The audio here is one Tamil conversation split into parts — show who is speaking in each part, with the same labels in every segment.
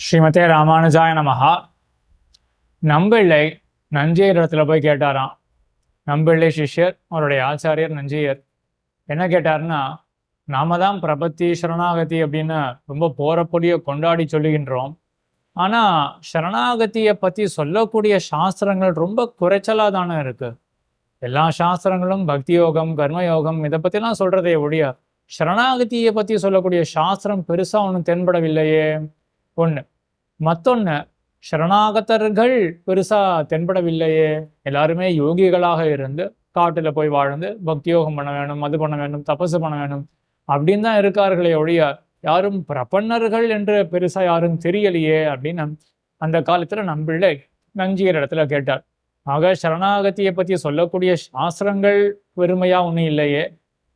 Speaker 1: ஸ்ரீமதே ராமானுஜாய நமஹா. நம்பிள்ளை நஞ்சியர் இடத்துல போய் கேட்டாராம். நம்பிள்ளை சிஷ்யர், அவருடைய ஆச்சாரியர் நஞ்சியர் என்ன கேட்டாருன்னா, நாம தான் பிரபத்தி சரணாகதி அப்படின்னு ரொம்ப போறப்பொடிய கொண்டாடி சொல்லுகின்றோம். ஆனா சரணாகதியை பத்தி சொல்லக்கூடிய சாஸ்திரங்கள் ரொம்ப குறைச்சலா தானே இருக்கு. எல்லா சாஸ்திரங்களும் பக்தி யோகம், கர்மயோகம் இதை பத்திலாம் சொல்றதே ஒழிய சரணாகதியை பத்தி சொல்லக்கூடிய சாஸ்திரம் பெருசா ஒன்றும் தென்படவில்லையே. ஒண்ணு. மத்தொன்னு, சரணாகதர்கள் பெருசா தென்படவில்லையே. எல்லாருமே யோகிகளாக இருந்து காட்டுல போய் வாழ்ந்து பக்தியோகம் பண்ண வேணும், அது பண்ண வேண்டும், தபசு பண்ண வேணும் அப்படின்னு தான் இருக்கார்களே ஒழிய யாரும் பிரபன்னர்கள் என்று பெருசா யாரும் தெரியலையே அப்படின்னு அந்த காலத்துல நம்பிள்ளை நஞ்சியர் இடத்துல கேட்டார். ஆக சரணாகதியை பத்தி சொல்லக்கூடிய சாஸ்திரங்கள் பெருமையா ஒன்றும் இல்லையே,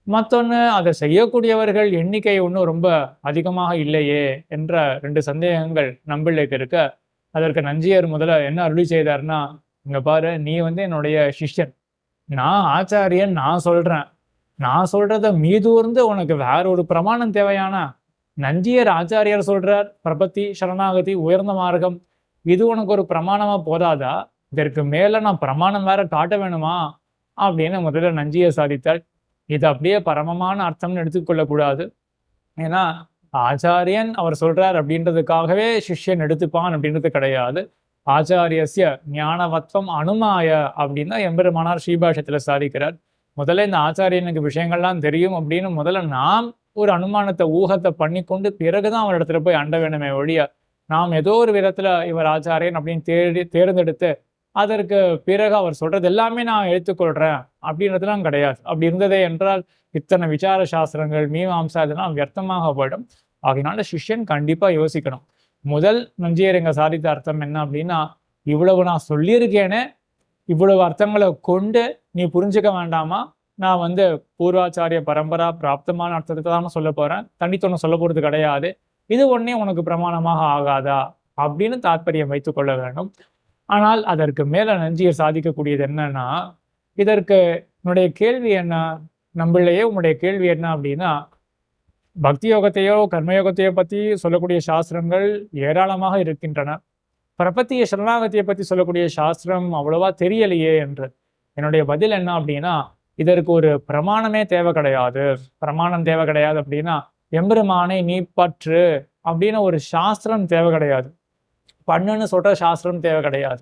Speaker 1: மற்றொன்று அதை செய்யக்கூடியவர்கள் எண்ணிக்கை ஒன்றும் ரொம்ப அதிகமாக இல்லையே என்ற ரெண்டு சந்தேகங்கள் நம்பிள்ளைக்கு இருக்க, அதற்கு நஞ்சியர் முதல்ல என்ன அருளி செய்தார்னா, இங்க பாரு, நீ என்னுடைய சிஷ்யன், நான் ஆச்சாரியன், நான் சொல்றத மீதூர்ந்து உனக்கு வேற ஒரு பிரமாணம் தேவையானா? நஞ்சியர் ஆச்சாரியர் சொல்றார் பிரபத்தி சரணாகதி உயர்ந்த மார்க்கம், இது உனக்கு ஒரு பிரமாணமா போதாதா? இதற்கு மேல நான் பிரமாணம் வேற காட்ட வேணுமா அப்படின்னு முதல்ல நஞ்சியர் சாதித்தார். இது அப்படியே பரமமான அர்த்தம்னு எடுத்துக்கொள்ளக்கூடாது. ஏன்னா ஆச்சாரியன் அவர் சொல்றார் அப்படின்றதுக்காகவே சிஷ்யன் எடுத்துப்பான் அப்படின்றது கிடையாது. ஆச்சாரியஸ்ய ஞானவத்வம் அனுமாய அப்படின்னு தான் எம்பெருமானார் ஸ்ரீபாஷ்யத்துல சாதிக்கிறார். முதல்ல இந்த ஆச்சாரியனுக்கு விஷயங்கள்லாம் தெரியும் அப்படின்னு முதல்ல நாம் ஒரு அனுமானத்தை ஊகத்தை பண்ணி கொண்டு பிறகுதான் அவர் இடத்துல போய் அண்ட வேணுமே ஒழிய, நாம் ஏதோ ஒரு விதத்துல இவர் ஆச்சாரியன் அப்படின்னு தேர்ந்தெடுத்து அதற்கு பிறகு அவர் சொல்றது எல்லாமே நான் எடுத்துக்கொள்றேன் அப்படின்றதுலாம் கிடையாது. அப்படி இருந்ததே என்றால் இத்தனை விசார சாஸ்திரங்கள் மீமாம்சா இதெல்லாம் வியர்த்தமாக போயிடும். ஆகையினால சிஷ்யன் கண்டிப்பா யோசிக்கணும். முதல் நஞ்சியர் எங்க சாதித்த அர்த்தம் என்ன அப்படின்னா, இவ்வளவு நான் சொல்லியிருக்கேனே, இவ்வளவு அர்த்தங்களை கொண்டு நீ புரிஞ்சுக்க வேண்டாமா? நான் பூர்வாச்சாரிய பரம்பரா பிராப்தமான அர்த்தத்தை தான் சொல்ல போறேன், தனித்தொன்னு சொல்ல போறது கிடையாது. இது ஒன்னே உனக்கு பிரமாணமாக ஆகாதா அப்படின்னு தாற்பயம் வைத்துக் கொள்ள வேண்டும். ஆனால் அதற்கு மேல நஞ்சியர் சாதிக்கக்கூடியது என்னன்னா, இதற்கு உன்னுடைய கேள்வி என்ன? நம்பிள்ளையே உன்னுடைய கேள்வி என்ன அப்படின்னா, பக்தி யோகத்தையோ கர்மயோகத்தையோ பத்தி சொல்லக்கூடிய சாஸ்திரங்கள் ஏராளமாக இருக்கின்றன. பிரபத்திய சரணாகதியை பத்தி சொல்லக்கூடிய சாஸ்திரம் அவ்வளவா தெரியலையே என்று. என்னுடைய பதில் என்ன அப்படின்னா, இதற்கு ஒரு பிரமாணமே தேவை கிடையாது. பிரமாணம் தேவை கிடையாது அப்படின்னா, எம்பெருமானை நீ பற்று அப்படின்னு ஒரு சாஸ்திரம் தேவை கிடையாது. பண்ணுன்னு சொல்ற சாஸ்திரம் தேவை கிடையாது.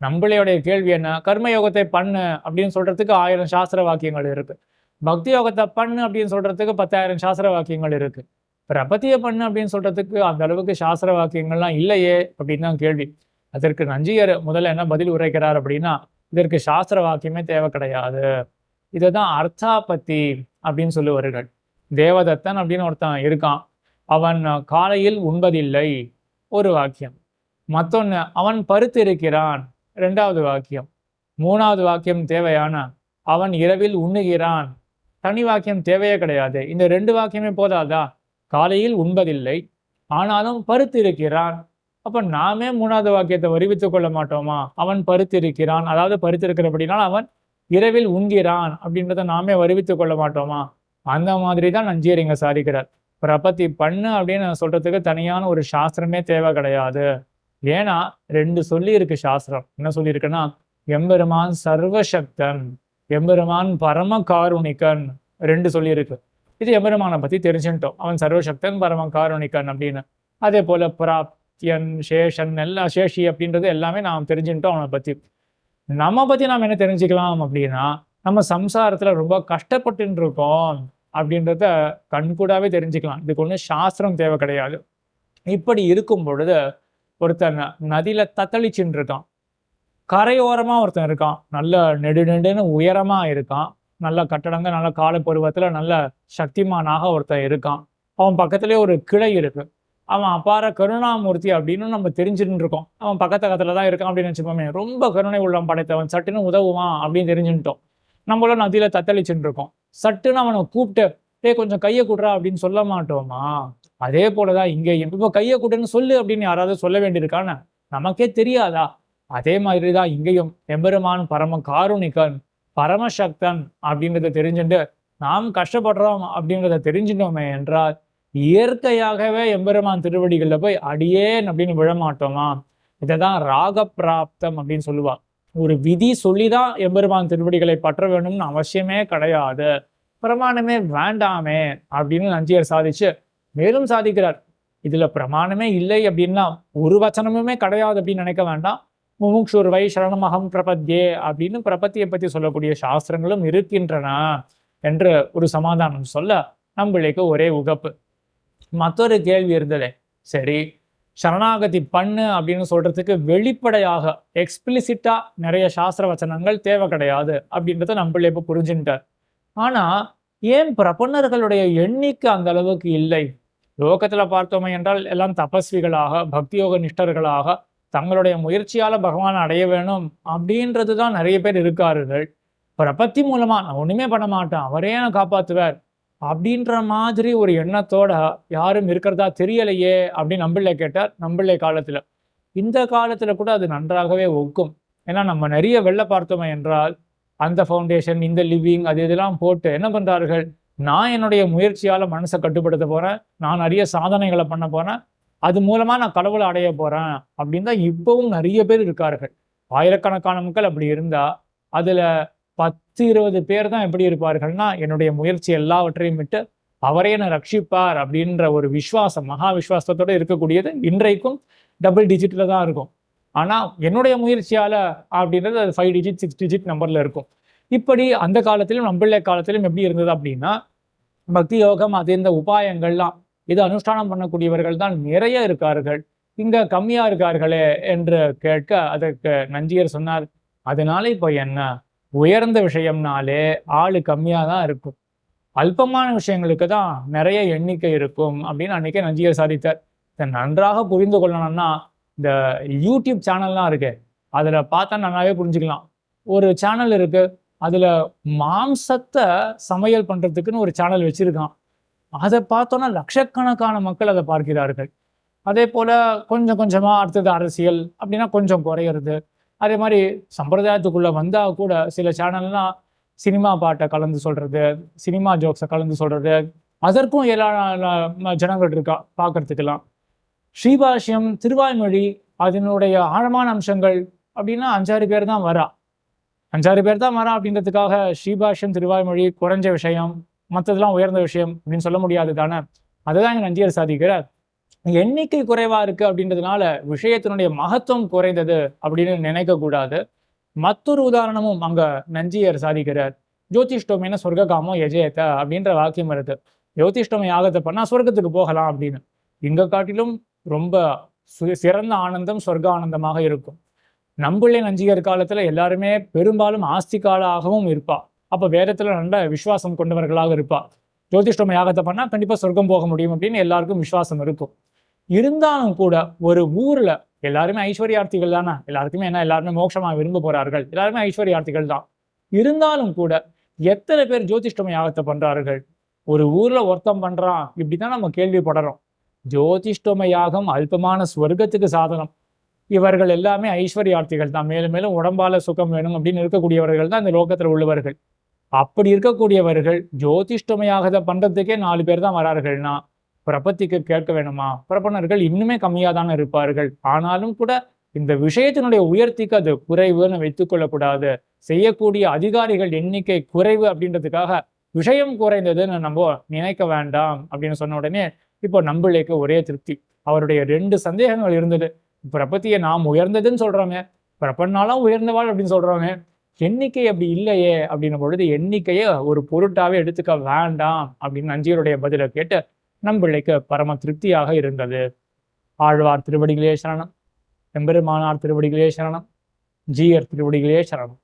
Speaker 1: நம்மளுடைய கேள்வி என்ன? கர்மயோகத்தை பண்ணு அப்படின்னு சொல்றதுக்கு 1000 சாஸ்திர வாக்கியங்கள் இருக்கு. பக்தி யோகத்தை பண்ணு அப்படின்னு சொல்றதுக்கு 10,000 சாஸ்திர வாக்கியங்கள் இருக்கு. பிரபத்திய பண்ணு அப்படின்னு சொல்றதுக்கு அந்த அளவுக்கு சாஸ்திர வாக்கியங்கள்லாம் இல்லையே அப்படின்னு தான் கேள்வி. அதற்கு நஞ்சியர் முதல்ல என்ன பதில் உரைக்கிறார் அப்படின்னா, இதற்கு சாஸ்திர வாக்கியமே தேவை கிடையாது. இதுதான் அர்த்தாபத்தி அப்படின்னு சொல்லுவார்கள். தேவதத்தன் அப்படின்னு ஒருத்தன் இருக்கான். அவன் காலையில் உண்பதில்லை, ஒரு வாக்கியம். மத்தொன்னு, அவன் பருத்து இருக்கிறான், 2வது வாக்கியம். 3வது வாக்கியம் தேவையான, அவன் இரவில் உண்ணுகிறான், தனி வாக்கியம் தேவையே கிடையாது. இந்த 2 வாக்கியமே போதாதா? காலையில் உண்பதில்லை, ஆனாலும் பருத்து இருக்கிறான். அப்ப நாமே 3வது வாக்கியத்தை வருவித்துக் கொள்ள மாட்டோமா? அவன் பருத்து இருக்கிறான், அதாவது பருத்து இருக்கிறபடினால் அவன் இரவில் உண்கிறான் அப்படின்றத நாமே வருவித்துக் கொள்ள மாட்டோமா? அந்த மாதிரி தான் நஞ்சியர் இங்க சாதிக்கிறார். பிரபத்தி பண்ணு அப்படின்னு சொல்றதுக்கு தனியான ஒரு சாஸ்திரமே தேவை கிடையாது. ஏன்னா 2 சொல்லி இருக்கு சாஸ்திரம். என்ன சொல்லி இருக்குன்னா, எம்பெருமான் சர்வசக்தன், எம்பெருமான் பரம காருணிகன் 2 சொல்லி இருக்கு. இது எம்பெருமானை பத்தி தெரிஞ்சுட்டோம், அவன் சர்வசக்தன் பரம காருணிகன் அப்படின்னு. அதே போல பிராப்தியன் சேஷன் எல்லா சேஷி அப்படின்றது எல்லாமே நாம் தெரிஞ்சுட்டோம் அவனை பத்தி. நம்ம பத்தி நாம் என்ன தெரிஞ்சுக்கலாம் அப்படின்னா, நம்ம சம்சாரத்துல ரொம்ப கஷ்டப்பட்டு இருக்கோம் அப்படின்றத கண்கூடாவே தெரிஞ்சுக்கலாம். இதுக்கு ஒண்ணு சாஸ்திரம் தேவை கிடையாது. இப்படி இருக்கும் பொழுது ஒருத்தன் நதியில தத்தளிச்சுட்டு இருக்கான். கரையோரமா ஒருத்தன் இருக்கான், நல்ல நெடுன்னு உயரமா இருக்கான், நல்ல கட்டடங்க, நல்ல கால பருவத்துல நல்ல சக்திமானாக ஒருத்தன் இருக்கான். அவன் பக்கத்திலே ஒரு கிளை இருக்கு. அவன் அபார கருணாமூர்த்தி அப்படின்னு நம்ம தெரிஞ்சுட்டு இருக்கோம். அவன் பக்கத்துல தான் இருக்கான் அப்படின்னு வச்சுப்போமே, ரொம்ப கருணை உள்ளம் படைத்தவன், சட்டுன்னு உதவுவான் அப்படின்னு தெரிஞ்சுட்டோம். நம்மளும் நதியில தத்தளிச்சுட்டு இருக்கோம். சட்டுன்னு அவனை கூப்பிட்டு, டேய் கொஞ்சம் கையை கூடுறா அப்படின்னு சொல்ல மாட்டோமா? அதே போலதான் இங்கேயும். இப்போ கையை கூட்டுன்னு சொல்லு அப்படின்னு யாராவது சொல்ல வேண்டியிருக்கான்னு நமக்கே தெரியாதா? அதே மாதிரிதான் இங்கேயும் எம்பெருமான் பரம காருணிகன், பரமசக்தன் அப்படின்றத தெரிஞ்சுட்டு நாம் கஷ்டப்படுறோம் அப்படின்றத தெரிஞ்சுட்டோமே என்றால் இயற்கையாகவே எம்பெருமான் திருவடிகள்ல போய் அடியேன் அப்படின்னு விழமாட்டோமா? இதைதான் ராகப்பிராப்தம் அப்படின்னு சொல்லுவா. ஒரு விதி சொல்லிதான் எம்பெருமான் திருவடிகளை பற்ற வேணும்னு அவசியமே கிடையாது, பிரமாணமே வேண்டாமே அப்படின்னு நஞ்சியர் சாதிச்சு மேலும் சாதிக்கிறார். இதுல பிரமாணமே இல்லை அப்படின்னா ஒரு வச்சனமுமே கிடையாது அப்படின்னு நினைக்க வேண்டாம். முமுக்ஷுர்வை சரணமகம் பிரபத்யே அப்படின்னு பிரபத்தியை பத்தி சொல்லக்கூடிய சாஸ்திரங்களும் இருக்கின்றன என்று ஒரு சமாதானம் சொல்ல நம்மளுக்கு ஒரே உகப்பு. மற்றொரு கேள்வி இருந்ததே, சரி சரணாகதி பண்ணு அப்படின்னு சொல்றதுக்கு வெளிப்படையாக எக்ஸ்பிளிசிட்டா நிறைய சாஸ்திர வச்சனங்கள் தேவை கிடையாது அப்படின்றத நம்மள இப்ப புரிஞ்சுட்டார். ஆனா ஏன் பிரபன்னர்களுடைய எண்ணிக்கை அந்த அளவுக்கு இல்லை? லோகத்துல பார்த்தோமே என்றால் எல்லாம் தபஸ்விகளாக பக்தியோக நிஷ்டர்களாக தங்களுடைய முயற்சியால பகவான் அடைய வேணும் அப்படின்றதுதான் நிறைய பேர் இருக்கார்கள். பிரபத்தி மூலமா நான் ஒண்ணுமே பண்ண மாட்டேன், அவரே நான் காப்பாத்துவார் அப்படின்ற மாதிரி ஒரு எண்ணத்தோட யாரும் இருக்கிறதா தெரியலையே அப்படின்னு நம்பிள்ளை கேட்டார். நம்பிள்ளை காலத்துல இந்த காலத்துல கூட அது நன்றாகவே ஒக்கும். ஏன்னா நம்ம நிறைய வெளில பார்த்தோமே என்றால் அந்த ஃபவுண்டேஷன் இந்த லிவிங் அது இதெல்லாம் போட்டு என்ன பண்றார்கள், நான் என்னுடைய முயற்சியால மனசை கட்டுப்படுத்த போறேன், நான் நிறைய சாதனைகளை பண்ண போறேன், அது மூலமா நான் கடவுளை அடைய போறேன் அப்படின்னு தான் இப்பவும் நிறைய பேர் இருக்கார்கள். ஆயிரக்கணக்கான மக்கள் அப்படி இருந்தா அதுல 10-20 பேர் தான் எப்படி இருப்பார்கள்னா என்னுடைய முயற்சி எல்லாவற்றையும் விட்டு அவரே என்னை ரட்சிப்பார் அப்படின்ற ஒரு விசுவாசம் மகா விசுவாசத்தோட இருக்கக்கூடியது இன்றைக்கும் டபுள் டிஜிட்ல தான் இருக்கும். ஆனா என்னுடைய முயற்சியால அப்படின்றது அது 5 டிஜிட் 6 டிஜிட் நம்பர்ல இருக்கும். இப்படி அந்த காலத்திலும் நம்மள காலத்திலும் எப்படி இருந்தது அப்படின்னா பக்தி யோகம் அது இந்த உபாயங்கள்லாம் இது அனுஷ்டானம் பண்ணக்கூடியவர்கள் தான் நிறைய இருக்கார்கள், இங்க கம்மியா இருக்கார்களே என்று கேட்க அதற்கு நஞ்சியர் சொன்னார், அதனால இப்போ என்ன, உயர்ந்த விஷயம்னாலே ஆளு கம்மியா தான் இருக்கும், அல்பமான விஷயங்களுக்கு தான் நிறைய எண்ணிக்கை இருக்கும் அப்படின்னு அன்னைக்கே நஞ்சியர் சாதித்தார். இதை நன்றாக புரிந்து கொள்ளணும்னா இந்த யூடியூப் சேனல்லாம் இருக்கு, அதுல பார்த்தா நல்லாவே புரிஞ்சுக்கலாம். ஒரு சேனல் இருக்கு, அதுல மாம்சத்தை சமையல் பண்றதுக்குன்னு ஒரு சேனல் வச்சிருக்கான். அதை பார்த்தோன்னா லட்சக்கணக்கான மக்கள் அதை பார்க்கிறார்கள். அதே போல கொஞ்சம் கொஞ்சமா அடுத்தது அரசியல் அப்படின்னா கொஞ்சம் குறையிறது. அதே மாதிரி சம்பிரதாயத்துக்குள்ள வந்தா கூட சில சேனல்லாம் சினிமா பாட்டை கலந்து சொல்றது, சினிமா ஜோக்ஸை கலந்து சொல்றது, அதற்கும் எல்லா ஜனங்கள் இருக்கா பார்க்கறதுக்கெல்லாம். ஸ்ரீபாஷ்யம் திருவாய்மொழி அதனுடைய ஆழமான அம்சங்கள் அப்படின்னா 5-6 பேர் தான் வரா. 5-6 பேர் தான் வரா அப்படின்றதுக்காக ஸ்ரீபாஷ்யம் திருவாய்மொழி குறைஞ்ச விஷயம் மற்றதெல்லாம் உயர்ந்த விஷயம் அப்படின்னு சொல்ல முடியாது தானே. அதுதான் இங்க நஞ்சியர் சாதிக்கிறார். எண்ணிக்கை குறைவா இருக்கு அப்படின்றதுனால விஷயத்தினுடைய மகத்துவம் குறைந்தது அப்படின்னு நினைக்க கூடாது. மற்றொரு உதாரணமும் அங்க நஞ்சியர் சாதிக்கிறார். ஜோதிஷ்டோமேன சொர்க்ககாமோ எஜேத அப்படின்ற வாக்கியம் இருக்கு. ஜோதிஷ்டோம யாகத்தை பண்ணா சொர்க்கத்துக்கு போகலாம் அப்படின்னு. இங்க காட்டிலும் ரொம்ப சிறந்த ஆனந்தம் சொர்க்க ஆனந்தமாக இருக்கும். நம்பிள்ளை நஞ்சியர் காலத்துல எல்லாருமே பெரும்பாலும் ஆஸ்திகாலாகவும் இருப்பா. அப்ப வேதத்துல நல்ல விசுவாசம் கொண்டவர்களாக இருப்பா. ஜோதிஷ்டோம யாகத்தை பண்ணா கண்டிப்பா சொர்க்கம் போக முடியும் அப்படின்னு எல்லாருக்கும் விசுவாசம் இருக்கும். இருந்தாலும் கூட ஒரு ஊர்ல எல்லாருமே ஐஸ்வர்யார்த்திகள் தானே, எல்லாருக்குமே என்ன எல்லாருமே மோட்சமா விரும்ப போறார்கள், எல்லாருமே ஐஸ்வர்யார்த்திகள் தான். இருந்தாலும் கூட எத்தனை பேர் ஜோதிஷ்டோம யாகத்தை பண்றார்கள்? ஒரு ஊர்ல ஒருத்தம் பண்றான் இப்படிதான் நம்ம கேள்விப்படுறோம். ஜோதிஷ்டோம யாகம் அல்பமான ஸ்வர்க்கத்துக்கு சாதனம். இவர்கள் எல்லாமே ஐஸ்வர்யார்த்திகள் தான், மேலும் மேலும் உடம்பால சுகம் வேணும் அப்படின்னு இருக்கக்கூடியவர்கள் தான் இந்த லோகத்துல உள்ளவர்கள். அப்படி இருக்கக்கூடியவர்கள் ஜோதிஷ்டமையாக பண்றதுக்கே 4 பேர் தான் வரார்கள்னா பிரபத்திக்கு கேட்க வேணுமா? பிரபன்னர்கள் இன்னுமே கம்மியா தானே இருப்பார்கள். ஆனாலும் கூட இந்த விஷயத்தினுடைய உயர்த்திக்கு அது குறைவுன்னு வைத்துக் கொள்ளக்கூடாது. செய்யக்கூடிய அதிகாரிகள் எண்ணிக்கை குறைவு அப்படின்றதுக்காக விஷயம் குறைந்ததுன்னு நம்ம நினைக்க வேண்டாம் அப்படின்னு சொன்ன உடனே இப்போ நம்பிள்ளைக்கு ஒரே திருப்தி. அவருடைய 2 சந்தேகங்கள் இருந்தது. பிரபத்தியை நாம் உயர்ந்ததுன்னு சொல்றாங்க, பிரபன்னாலும் உயர்ந்தவாள் அப்படின்னு சொல்றாங்க, எண்ணிக்கை அப்படி இல்லையே அப்படின்னும் பொழுது எண்ணிக்கையை ஒரு பொருட்டாவே எடுத்துக்க வேண்டாம் அப்படின்னு நஞ்சியருடைய பதிலை கேட்டு நம்பிள்ளைக்கு பரம திருப்தியாக இருந்தது. ஆழ்வார் திருவடிகளே சரணம், எம்பெருமானார் திருவடிகளே சரணம், ஜீயர் திருவடிகளே சரணம்.